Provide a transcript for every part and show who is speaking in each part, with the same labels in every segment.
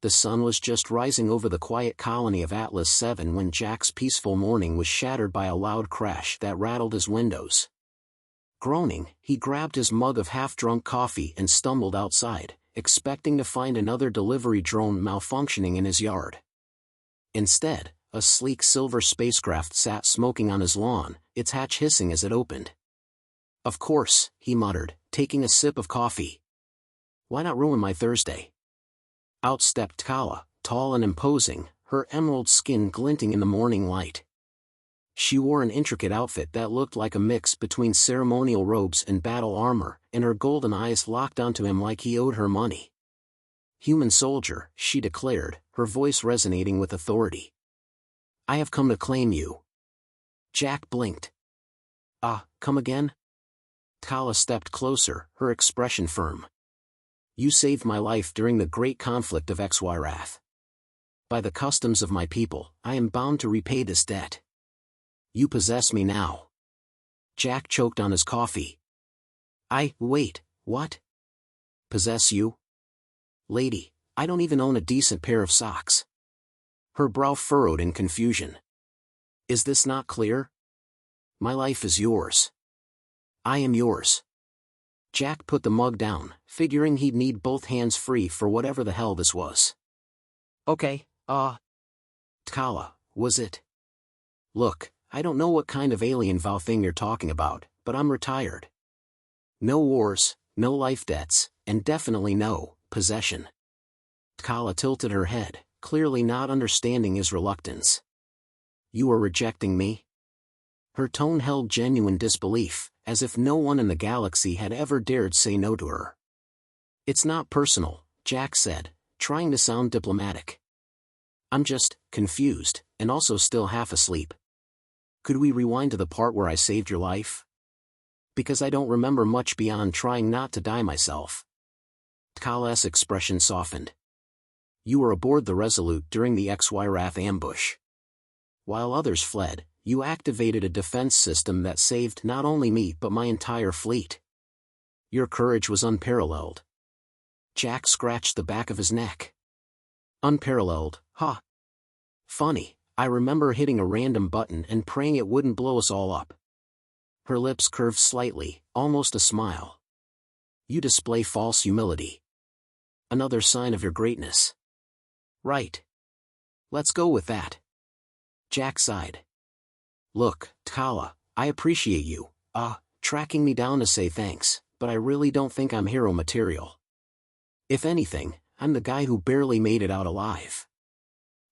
Speaker 1: The sun was just rising over the quiet colony of Atlas 7 when Jack's peaceful morning was shattered by a loud crash that rattled his windows. Groaning, he grabbed his mug of half-drunk coffee and stumbled outside, expecting to find another delivery drone malfunctioning in his yard. Instead, a sleek silver spacecraft sat smoking on his lawn, its hatch hissing as it opened. "Of course," he muttered, taking a sip of coffee. "Why not ruin my Thursday?" Out stepped Kala, tall and imposing, her emerald skin glinting in the morning light. She wore an intricate outfit that looked like a mix between ceremonial robes and battle armor, and her golden eyes locked onto him like he owed her money. "Human soldier," she declared, her voice resonating with authority. "I have come to claim you." Jack blinked. Come again?" Kala stepped closer, her expression firm. "You saved my life during the great conflict of HFY Wrath. By the customs of my people, I am bound to repay this debt. You possess me now." Jack choked on his coffee. Wait, what? Possess you? Lady, I don't even own a decent pair of socks." Her brow furrowed in confusion. "Is this not clear? My life is yours. I am yours." Jack put the mug down, figuring he'd need both hands free for whatever the hell this was. "Okay, Kala, was it? Look, I don't know what kind of alien vow thing you're talking about, but I'm retired. No wars, no life debts, and definitely no possession." Kala tilted her head, clearly not understanding his reluctance. "You are rejecting me?" Her tone held genuine disbelief, as if no one in the galaxy had ever dared say no to her. "It's not personal," Jack said, trying to sound diplomatic. "I'm just confused, and also still half asleep. Could we rewind to the part where I saved your life? Because I don't remember much beyond trying not to die myself." Kala's expression softened. "You were aboard the Resolute during the HFY Wrath ambush. While others fled, you activated a defense system that saved not only me but my entire fleet. Your courage was unparalleled." Jack scratched the back of his neck. "Unparalleled, huh? Funny, I remember hitting a random button and praying it wouldn't blow us all up." Her lips curved slightly, almost a smile. "You display false humility. Another sign of your greatness." "Right. Let's go with that." Jack sighed. "Look, Kala, I appreciate you, tracking me down to say thanks, but I really don't think I'm hero material. If anything, I'm the guy who barely made it out alive."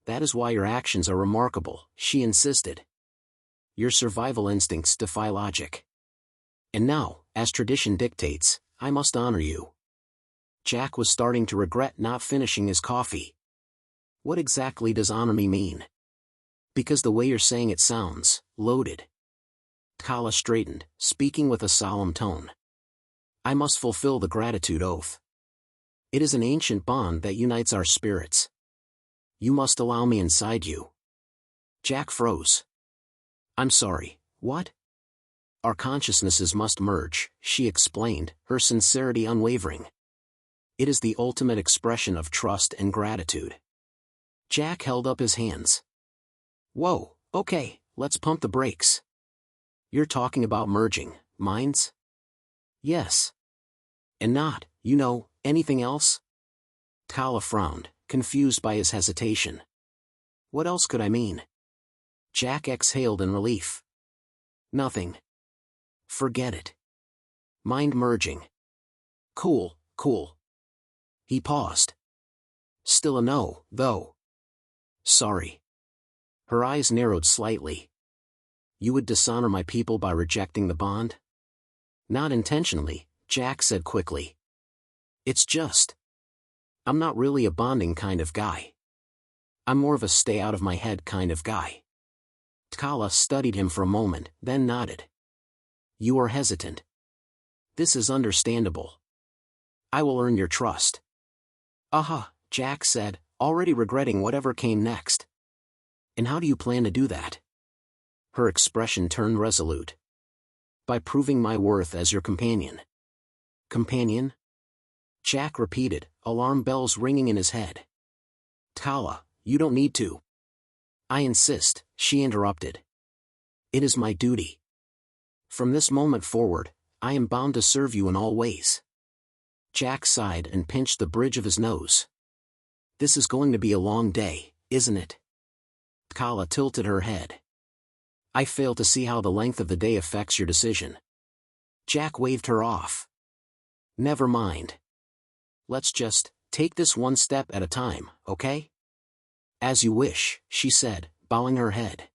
Speaker 1: "That is why your actions are remarkable," she insisted. "Your survival instincts defy logic. And now, as tradition dictates, I must honor you." Jack was starting to regret not finishing his coffee. "What exactly does honor me mean? Because the way you're saying it sounds loaded." Kala straightened, speaking with a solemn tone. "I must fulfill the gratitude oath. It is an ancient bond that unites our spirits. You must allow me inside you." Jack froze. "I'm sorry, what?" "Our consciousnesses must merge," she explained, her sincerity unwavering. "It is the ultimate expression of trust and gratitude." Jack held up his hands. "Whoa, okay, let's pump the brakes. You're talking about merging minds?" "Yes. And not, anything else?" Kala frowned, confused by his hesitation. "What else could I mean?" Jack exhaled in relief. "Nothing. Forget it. Mind merging. Cool. He paused. "Still a no, though." "Sorry." Her eyes narrowed slightly. "You would dishonor my people by rejecting the bond?" "Not intentionally," Jack said quickly. "It's just, I'm not really a bonding kind of guy. I'm more of a stay-out-of-my-head kind of guy." Kala studied him for a moment, then nodded. "You are hesitant. This is understandable. I will earn your trust." Jack said, already regretting whatever came next. "And how do you plan to do that?" Her expression turned resolute. "By proving my worth as your companion." "Companion?" Jack repeated, alarm bells ringing in his head. Tkala, you don't need to. I insist, she interrupted. It is my duty. From this moment forward, I am bound to serve you in all ways. Jack sighed and pinched the bridge of his nose. This is going to be a long day, isn't it? Tkala tilted her head. I fail to see how the length of the day affects your decision. Jack waved her off. Never mind. Let's just take this one step at a time, okay? As you wish, she said, bowing her head.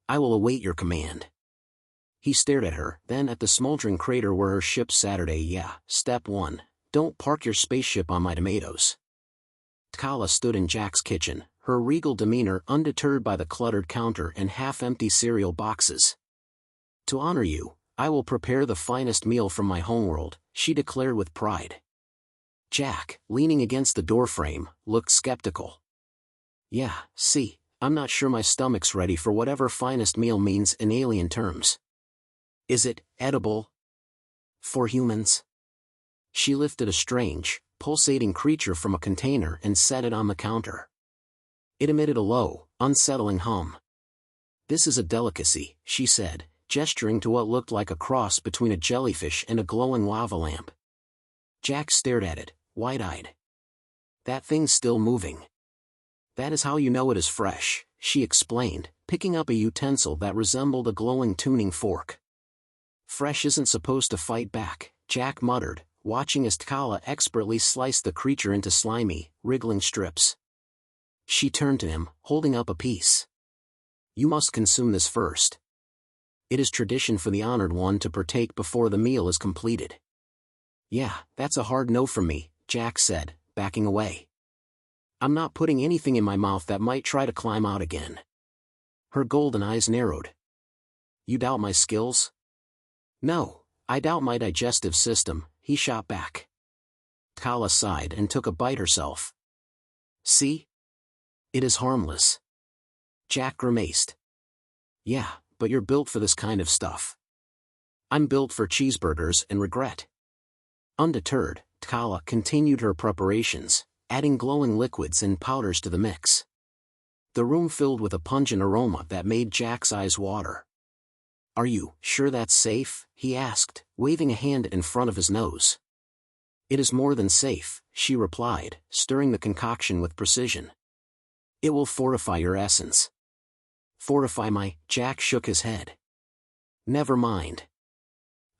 Speaker 1: I will await your command. He stared at her, then at the smoldering crater where her ship Saturday. Yeah, step 1. Don't park your spaceship on my tomatoes. Tkala stood in Jack's kitchen, her regal demeanor undeterred by the cluttered counter and half-empty cereal boxes. To honor you, I will prepare the finest meal from my homeworld, she declared with pride. Jack, leaning against the doorframe, looked skeptical. Yeah, see, I'm not sure my stomach's ready for whatever finest meal means in alien terms. Is it edible? For humans? She lifted a strange, pulsating creature from a container and set it on the counter. It emitted a low, unsettling hum. This is a delicacy, she said, gesturing to what looked like a cross between a jellyfish and a glowing lava lamp. Jack stared at it, wide-eyed. That thing's still moving. That is how you know it is fresh, she explained, picking up a utensil that resembled a glowing tuning fork. Fresh isn't supposed to fight back, Jack muttered, watching as Tkala expertly sliced the creature into slimy, wriggling strips. She turned to him, holding up a piece. You must consume this first. It is tradition for the honored one to partake before the meal is completed. Yeah, that's a hard no from me, Jack said, backing away. I'm not putting anything in my mouth that might try to climb out again. Her golden eyes narrowed. You doubt my skills? No, I doubt my digestive system, he shot back. Tkala sighed and took a bite herself. See? It is harmless. Jack grimaced. Yeah, but you're built for this kind of stuff. I'm built for cheeseburgers and regret. Undeterred, Tkala continued her preparations, adding glowing liquids and powders to the mix. The room filled with a pungent aroma that made Jack's eyes water. Are you sure that's safe? He asked, waving a hand in front of his nose. It is more than safe, she replied, stirring the concoction with precision. It will fortify your essence. Fortify my... Jack shook his head. Never mind.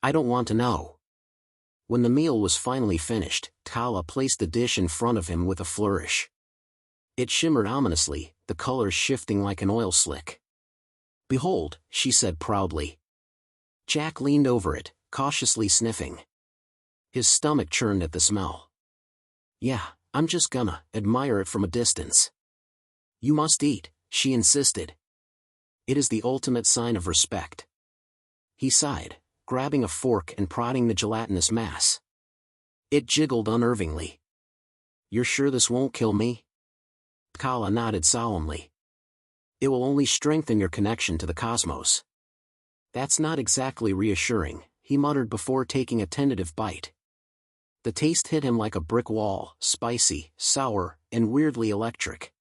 Speaker 1: I don't want to know. When the meal was finally finished, Tkala placed the dish in front of him with a flourish. It shimmered ominously, the colors shifting like an oil slick. Behold, she said proudly. Jack leaned over it, cautiously sniffing. His stomach churned at the smell. Yeah, I'm just gonna admire it from a distance. You must eat, she insisted. It is the ultimate sign of respect. He sighed, grabbing a fork and prodding the gelatinous mass. It jiggled unnervingly. You're sure this won't kill me? Tkala nodded solemnly. It will only strengthen your connection to the cosmos. That's not exactly reassuring, he muttered before taking a tentative bite. The taste hit him like a brick wall, spicy, sour, and weirdly electric.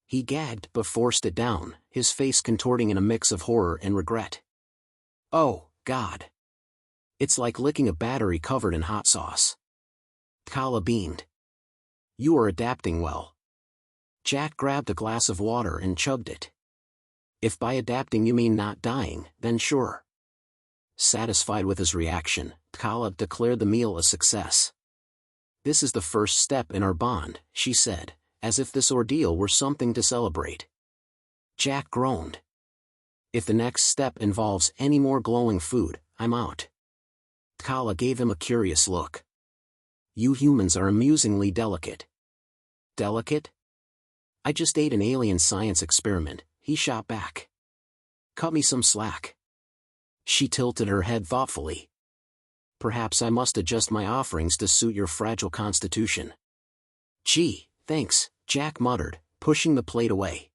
Speaker 1: He gagged but forced it down, his face contorting in a mix of horror and regret. Oh, God. It's like licking a battery covered in hot sauce. Tkala beamed. You are adapting well. Jack grabbed a glass of water and chugged it. If by adapting you mean not dying, then sure. Satisfied with his reaction, Tkala declared the meal a success. This is the first step in our bond, she said, as if this ordeal were something to celebrate. Jack groaned. If the next step involves any more glowing food, I'm out. Tkala gave him a curious look. You humans are amusingly delicate. Delicate? I just ate an alien science experiment, he shot back. Cut me some slack. She tilted her head thoughtfully. Perhaps I must adjust my offerings to suit your fragile constitution. Gee, thanks, Jack muttered, pushing the plate away.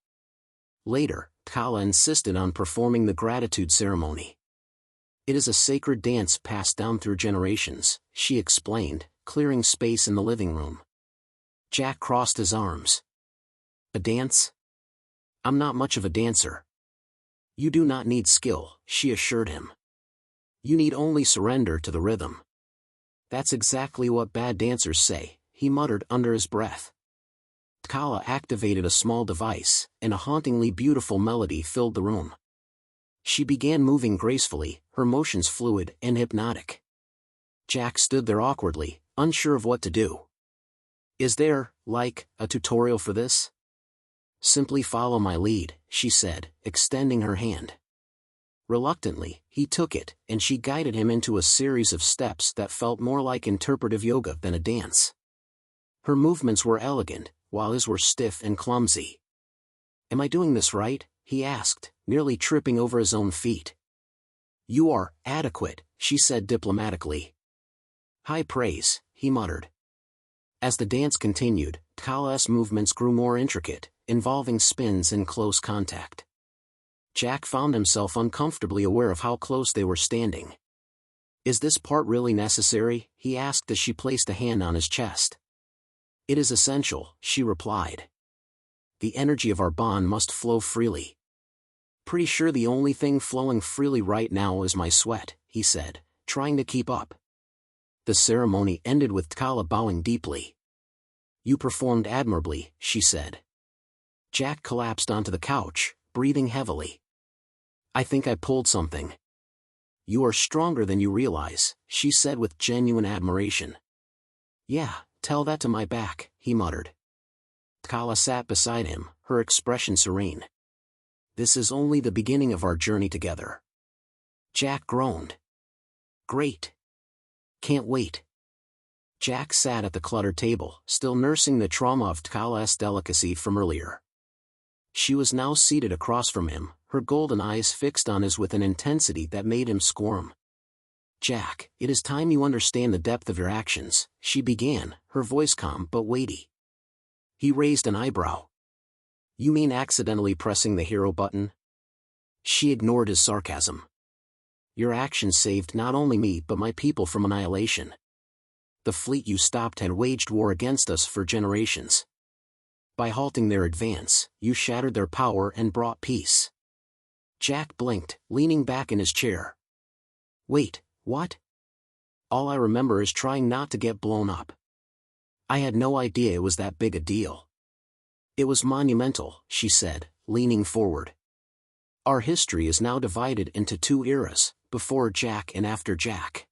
Speaker 1: Later, Tkala insisted on performing the gratitude ceremony. It is a sacred dance passed down through generations, she explained, clearing space in the living room. Jack crossed his arms. A dance? I'm not much of a dancer. You do not need skill, she assured him. You need only surrender to the rhythm. That's exactly what bad dancers say, he muttered under his breath. Kala activated a small device, and a hauntingly beautiful melody filled the room. She began moving gracefully, her motions fluid and hypnotic. Jack stood there awkwardly, unsure of what to do. Is there, like, a tutorial for this? Simply follow my lead, she said, extending her hand. Reluctantly, he took it, and she guided him into a series of steps that felt more like interpretive yoga than a dance. Her movements were elegant, while his were stiff and clumsy. Am I doing this right? He asked, nearly tripping over his own feet. You are adequate, she said diplomatically. High praise, he muttered. As the dance continued, Kala's movements grew more intricate, involving spins and close contact. Jack found himself uncomfortably aware of how close they were standing. Is this part really necessary? He asked as she placed a hand on his chest. It is essential, she replied. The energy of our bond must flow freely. Pretty sure the only thing flowing freely right now is my sweat, he said, trying to keep up. The ceremony ended with Tkala bowing deeply. You performed admirably, she said. Jack collapsed onto the couch, breathing heavily. I think I pulled something. You are stronger than you realize, she said with genuine admiration. Yeah, tell that to my back, he muttered. Tkala sat beside him, her expression serene. This is only the beginning of our journey together. Jack groaned. Great. Can't wait. Jack sat at the cluttered table, still nursing the trauma of Tkala's delicacy from earlier. She was now seated across from him, her golden eyes fixed on his with an intensity that made him squirm. Jack, it is time you understand the depth of your actions, she began, her voice calm but weighty. He raised an eyebrow. You mean accidentally pressing the hero button? She ignored his sarcasm. Your actions saved not only me but my people from annihilation. The fleet you stopped had waged war against us for generations. By halting their advance, you shattered their power and brought peace. Jack blinked, leaning back in his chair. Wait, what? All I remember is trying not to get blown up. I had no idea it was that big a deal. It was monumental, she said, leaning forward. Our history is now divided into two eras, before Jack and after Jack.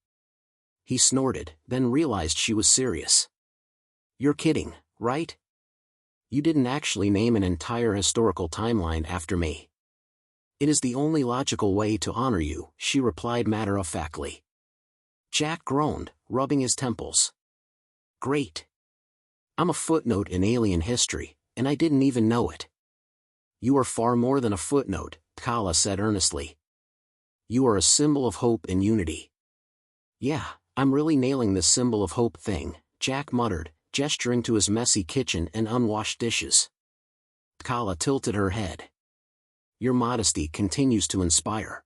Speaker 1: He snorted, then realized she was serious. You're kidding, right? You didn't actually name an entire historical timeline after me. It is the only logical way to honor you, she replied matter-of-factly. Jack groaned, rubbing his temples. Great. I'm a footnote in alien history, and I didn't even know it. You are far more than a footnote, Kala said earnestly. You are a symbol of hope and unity. Yeah, I'm really nailing this symbol of hope thing, Jack muttered, gesturing to his messy kitchen and unwashed dishes. Kala tilted her head. Your modesty continues to inspire.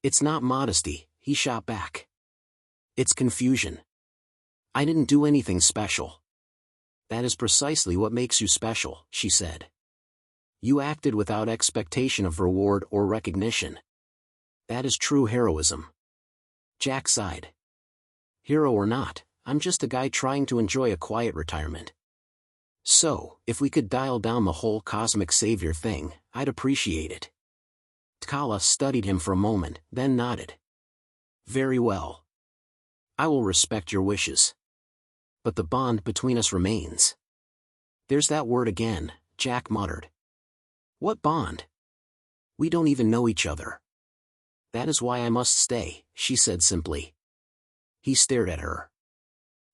Speaker 1: It's not modesty, he shot back. It's confusion. I didn't do anything special. That is precisely what makes you special, she said. You acted without expectation of reward or recognition. That is true heroism. Jack sighed. Hero or not, I'm just a guy trying to enjoy a quiet retirement. So, if we could dial down the whole cosmic savior thing, I'd appreciate it. Tkala studied him for a moment, then nodded. Very well. I will respect your wishes. But the bond between us remains. There's that word again, Jack muttered. What bond? We don't even know each other. That is why I must stay, she said simply. He stared at her.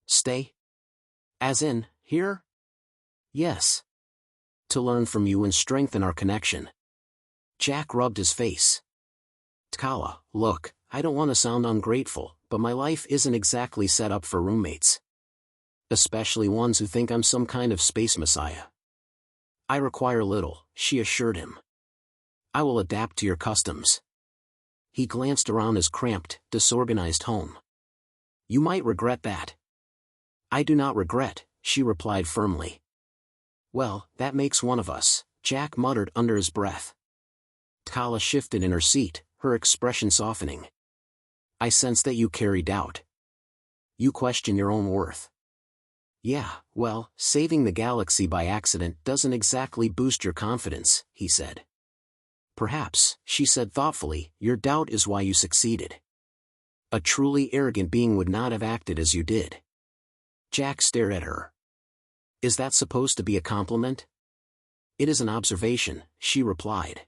Speaker 1: Stay? As in, here? Yes. To learn from you and strengthen our connection. Jack rubbed his face. Tkala, look, I don't want to sound ungrateful, but my life isn't exactly set up for roommates. Especially ones who think I'm some kind of space messiah. I require little, she assured him. I will adapt to your customs. He glanced around his cramped, disorganized home. You might regret that. I do not regret, she replied firmly. Well, that makes one of us, Jack muttered under his breath. Kala shifted in her seat, her expression softening. I sense that you carry doubt. You question your own worth. Yeah, well, saving the galaxy by accident doesn't exactly boost your confidence, he said. Perhaps, she said thoughtfully, your doubt is why you succeeded. A truly arrogant being would not have acted as you did. Jack stared at her. Is that supposed to be a compliment? It is an observation, she replied.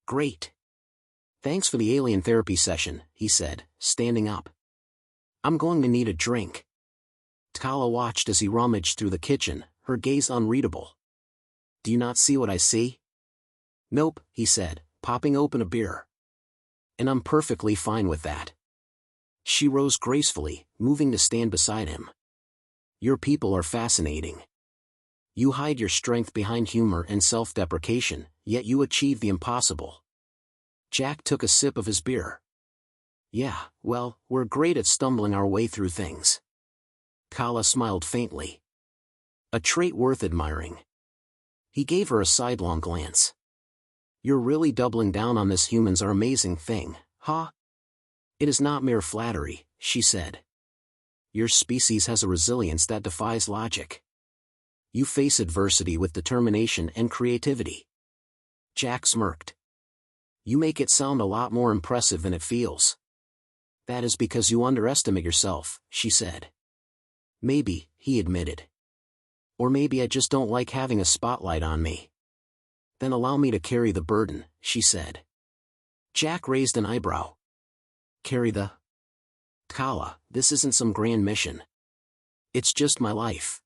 Speaker 1: Great. Thanks for the alien therapy session, he said, standing up. I'm going to need a drink. Kala watched as he rummaged through the kitchen, her gaze unreadable. Do you not see what I see? Nope, he said, popping open a beer. And I'm perfectly fine with that. She rose gracefully, moving to stand beside him. Your people are fascinating. You hide your strength behind humor and self-deprecation, yet you achieve the impossible. Jack took a sip of his beer. Yeah, well, we're great at stumbling our way through things. Kala smiled faintly. A trait worth admiring. He gave her a sidelong glance. You're really doubling down on this humans are amazing thing, huh? It is not mere flattery, she said. Your species has a resilience that defies logic. You face adversity with determination and creativity. Jack smirked. You make it sound a lot more impressive than it feels. That is because you underestimate yourself, she said. Maybe, he admitted. Or maybe I just don't like having a spotlight on me. Then allow me to carry the burden, she said. Jack raised an eyebrow. Carry the? Kala, this isn't some grand mission. It's just my life.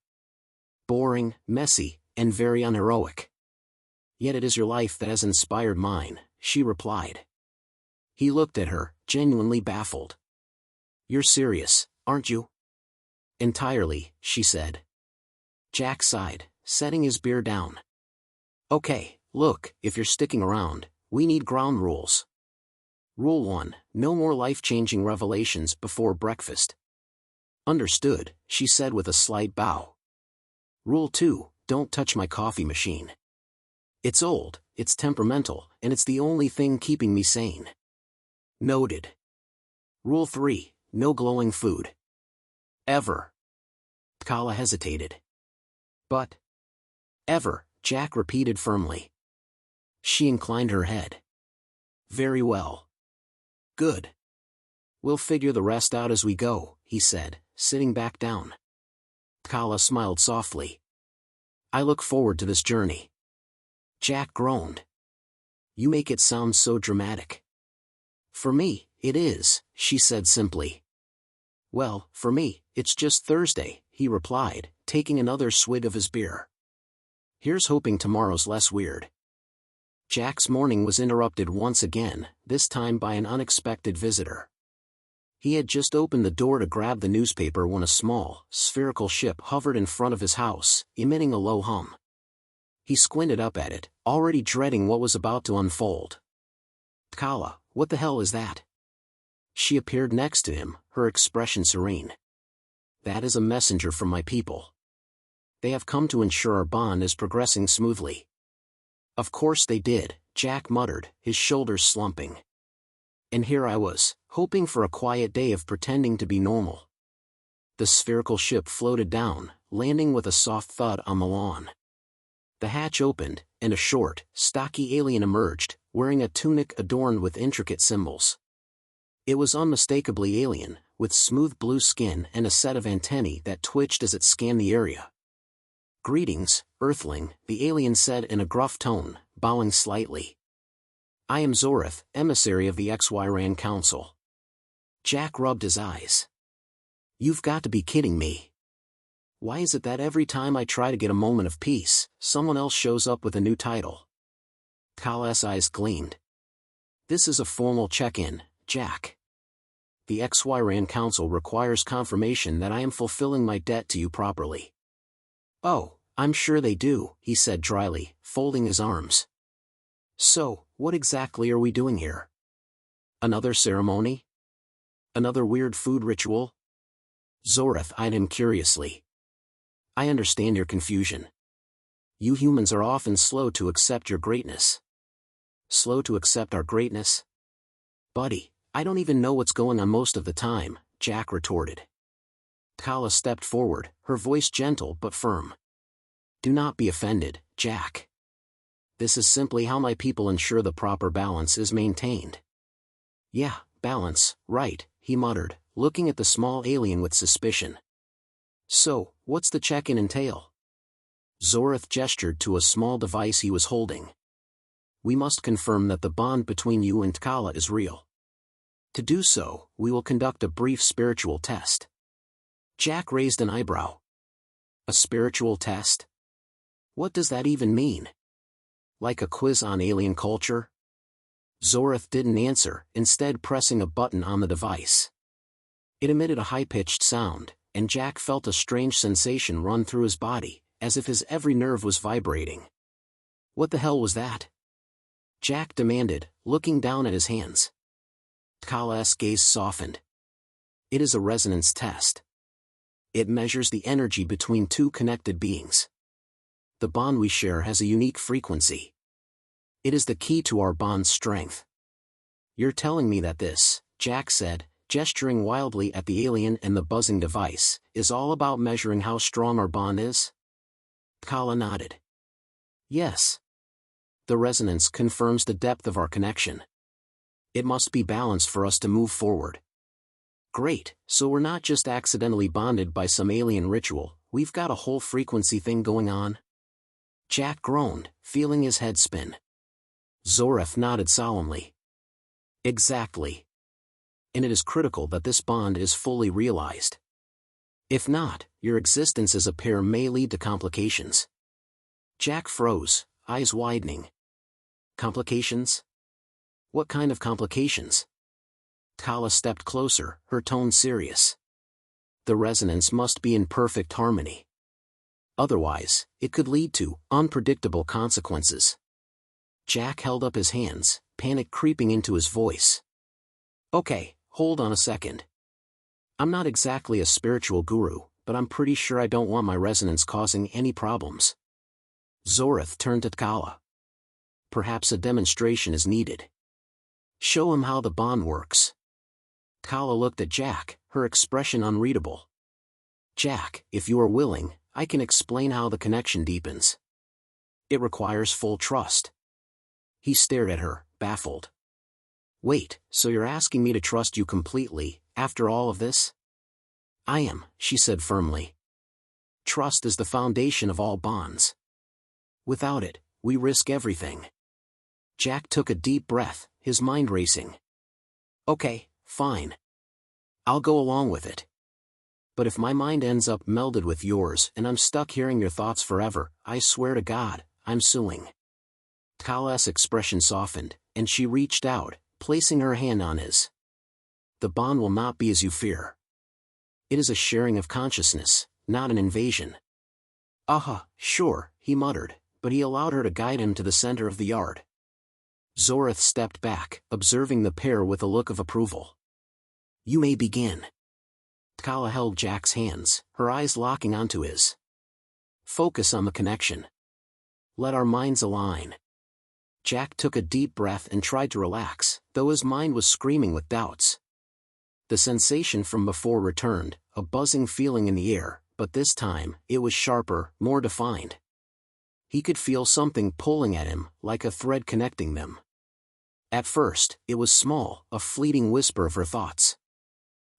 Speaker 1: Boring, messy, and very unheroic. Yet it is your life that has inspired mine, she replied. He looked at her, genuinely baffled. You're serious, aren't you? Entirely, she said. Jack sighed, setting his beer down. Okay, look, if you're sticking around, we need ground rules. Rule 1, no more life-changing revelations before breakfast. Understood, she said with a slight bow. Rule 2, don't touch my coffee machine. It's old, it's temperamental, and it's the only thing keeping me sane. Noted. Rule 3, no glowing food. Ever. Kala hesitated. But. Ever, Jack repeated firmly. She inclined her head. Very well. Good. We'll figure the rest out as we go, he said, sitting back down. Kala smiled softly. I look forward to this journey. Jack groaned. You make it sound so dramatic. For me, it is, she said simply. Well, for me, it's just Thursday, he replied, taking another swig of his beer. Here's hoping tomorrow's less weird. Jack's morning was interrupted once again, this time by an unexpected visitor. He had just opened the door to grab the newspaper when a small, spherical ship hovered in front of his house, emitting a low hum. He squinted up at it, already dreading what was about to unfold. Kala, what the hell is that? She appeared next to him, her expression serene. That is a messenger from my people. They have come to ensure our bond is progressing smoothly. Of course they did, Jack muttered, his shoulders slumping. And here I was, hoping for a quiet day of pretending to be normal. The spherical ship floated down, landing with a soft thud on the lawn. The hatch opened, and a short, stocky alien emerged, wearing a tunic adorned with intricate symbols. It was unmistakably alien, with smooth blue skin and a set of antennae that twitched as it scanned the area. Greetings, Earthling, the alien said in a gruff tone, bowing slightly. I am Zorith, emissary of the HFY Council. Jack rubbed his eyes. You've got to be kidding me. Why is it that every time I try to get a moment of peace, someone else shows up with a new title? Kala's eyes gleamed. This is a formal check-in, Jack. The HFY Council requires confirmation that I am fulfilling my debt to you properly. Oh, I'm sure they do, he said dryly, folding his arms. So, what exactly are we doing here? Another ceremony? Another weird food ritual? Zorith eyed him curiously. I understand your confusion. You humans are often slow to accept your greatness. Slow to accept our greatness? Buddy, I don't even know what's going on most of the time, Jack retorted. Kala stepped forward, her voice gentle but firm. Do not be offended, Jack. This is simply how my people ensure the proper balance is maintained. Yeah, balance, right, he muttered, looking at the small alien with suspicion. So, what's the check-in entail? Zorath gestured to a small device he was holding. We must confirm that the bond between you and Kala is real. To do so, we will conduct a brief spiritual test. Jack raised an eyebrow. A spiritual test? What does that even mean? Like a quiz on alien culture? Zorath didn't answer, instead pressing a button on the device. It emitted a high-pitched sound, and Jack felt a strange sensation run through his body, as if his every nerve was vibrating. What the hell was that? Jack demanded, looking down at his hands. Kala's gaze softened. It is a resonance test. It measures the energy between two connected beings. The bond we share has a unique frequency. It is the key to our bond's strength. You're telling me that this, Jack said, gesturing wildly at the alien and the buzzing device, is all about measuring how strong our bond is? Kala nodded. Yes. The resonance confirms the depth of our connection. It must be balanced for us to move forward. Great, so we're not just accidentally bonded by some alien ritual, we've got a whole frequency thing going on? Jack groaned, feeling his head spin. Zorath nodded solemnly. Exactly. And it is critical that this bond is fully realized. If not, your existence as a pair may lead to complications. Jack froze, eyes widening. Complications? What kind of complications? Kala stepped closer, her tone serious. The resonance must be in perfect harmony. Otherwise, it could lead to unpredictable consequences. Jack held up his hands, panic creeping into his voice. Okay, hold on a second. I'm not exactly a spiritual guru, but I'm pretty sure I don't want my resonance causing any problems. Zorath turned to Kala. Perhaps a demonstration is needed. Show him how the bond works. Kala looked at Jack, her expression unreadable. Jack, if you are willing, I can explain how the connection deepens. It requires full trust. He stared at her, baffled. Wait, so you're asking me to trust you completely, after all of this? I am, she said firmly. Trust is the foundation of all bonds. Without it, we risk everything. Jack took a deep breath, his mind racing. Okay, fine. I'll go along with it. But if my mind ends up melded with yours and I'm stuck hearing your thoughts forever, I swear to God, I'm suing. Kala's expression softened, and she reached out, placing her hand on his. The bond will not be as you fear. It is a sharing of consciousness, not an invasion. Sure, he muttered, but he allowed her to guide him to the center of the yard. Zorath stepped back, observing the pair with a look of approval. You may begin. Kala held Jack's hands, her eyes locking onto his. Focus on the connection. Let our minds align. Jack took a deep breath and tried to relax, though his mind was screaming with doubts. The sensation from before returned, a buzzing feeling in the air, but this time, it was sharper, more defined. He could feel something pulling at him, like a thread connecting them. At first, it was small, a fleeting whisper of her thoughts.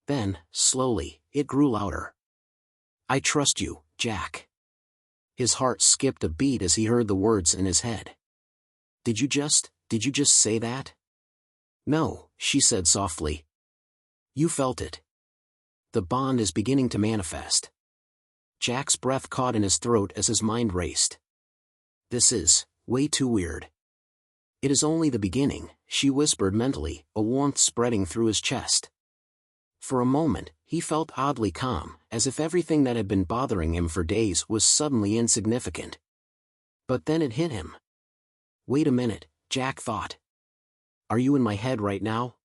Speaker 1: Then, slowly, it grew louder. I trust you, Jack. His heart skipped a beat as he heard the words in his head. Did you just say that? No, she said softly. You felt it. The bond is beginning to manifest. Jack's breath caught in his throat as his mind raced. This is way too weird. It is only the beginning, she whispered mentally, a warmth spreading through his chest. For a moment, he felt oddly calm, as if everything that had been bothering him for days was suddenly insignificant. But then it hit him. Wait a minute, Jack thought. Are you in my head right now?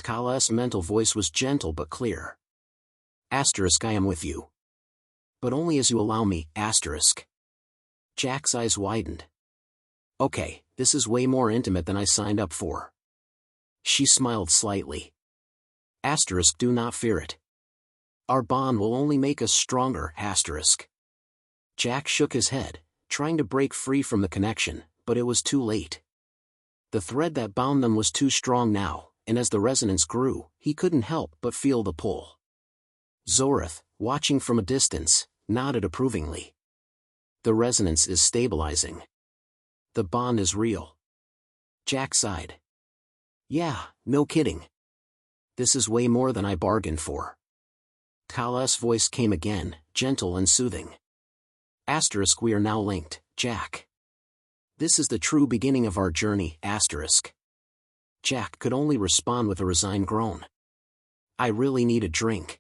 Speaker 1: Kala's mental voice was gentle but clear. I am with you. But only as you allow me, Jack's eyes widened. Okay, this is way more intimate than I signed up for. She smiled slightly. Asterisk, do not fear it. Our bond will only make us stronger, asterisk. Jack shook his head, trying to break free from the connection, but it was too late. The thread that bound them was too strong now, and as the resonance grew, he couldn't help but feel the pull. Zorith, watching from a distance, nodded approvingly. The resonance is stabilizing. The bond is real. Jack sighed. Yeah, no kidding. This is way more than I bargained for. Tala's voice came again, gentle and soothing. Asterisk, we are now linked, Jack. This is the true beginning of our journey, asterisk. Jack could only respond with a resigned groan. I really need a drink.